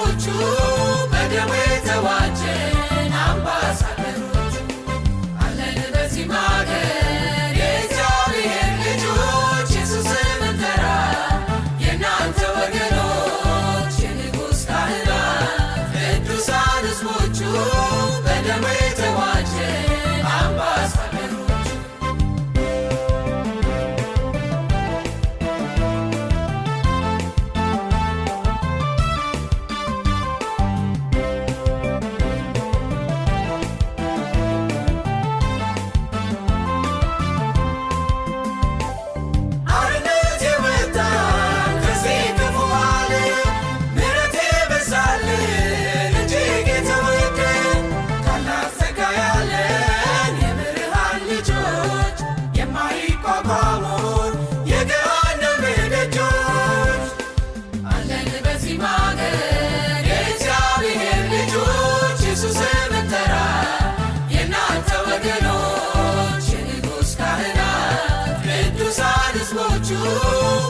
ሕዝቦቹ በደሙ የተዋጀን አምባሳደሮቹ አለን በዚህ አገር የእግዚአብሔር ልጆች ኢየሱስን ምንጠራ የእናንተ ወገኖች የንጉሥ ካህናት ቅዱሳን ሕዝቦቹ በደሙ የተዋጀን አምባሳደሮቹ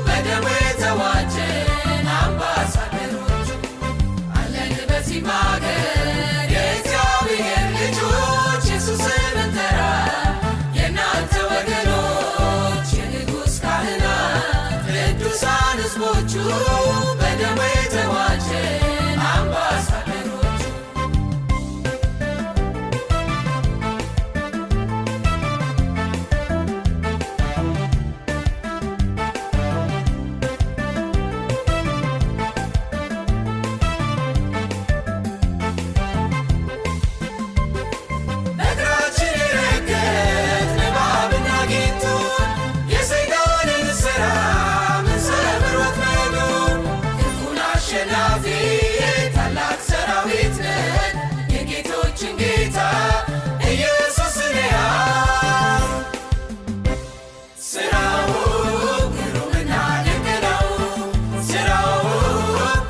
በደሙ የተዋጀን አምባሳደሮቹ አለን በዚህ አገር የእግዚአብሔር ልጆች ኢየሱስን ምንጠራ የእናንተ ወገኖች የንጉሥ ካህናት ቅዱሳን ሕዝቦቹ በደሙ የተዋጀን አምባሳደሮቹ ታላቅ ሰራዊት ነን የጌቶችን ጌታ ኢየሱስን ያው ስራው ግሩምና ድንቅ ነው። ስራው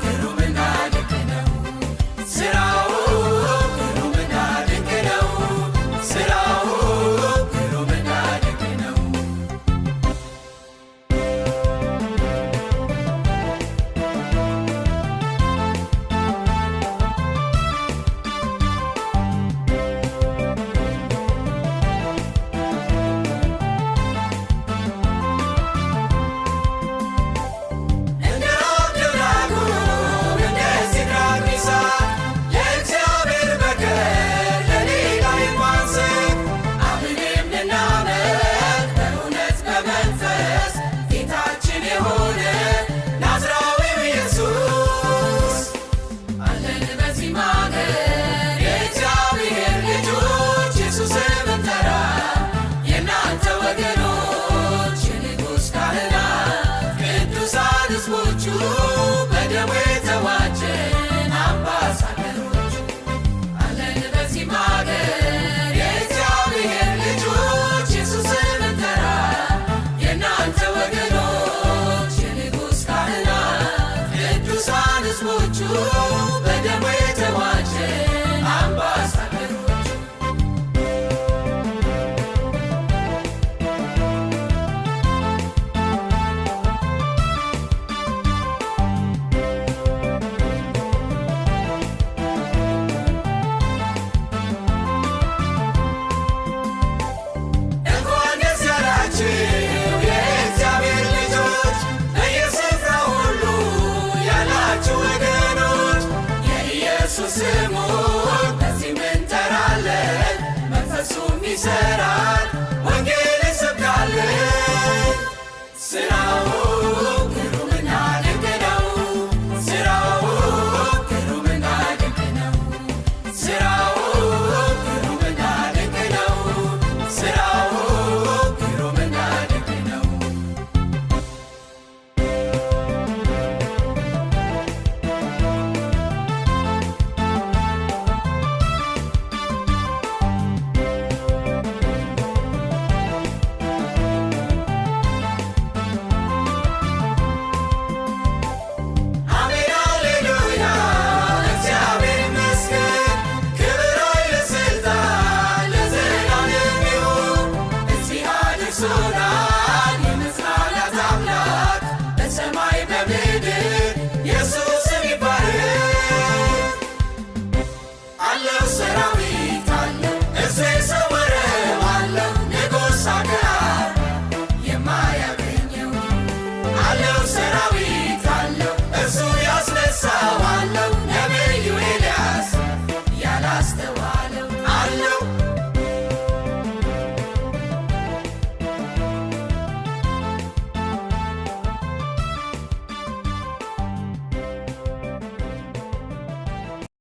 ግሩምና ድንቅ ነው። ስራው ግሩምና ድንቅ ነው። ስራው ግሩምና ድንቅ ነው። ሕዝቦቹ በደሙ የተዋጀን አምባሳደሮቹ አለን በዚህ አገር የእግዚአብሔር ልጆች ኢየሱስን ምንጠራ የእናንተ ወገኖች የንጉሥ ካህናት ቅዱሳን ሕዝቦቹ በደሙ የተዋጀን አምባሳደሮቹ ስሙን በዚህ ምንጠራለን መንፈሱ ሚሰ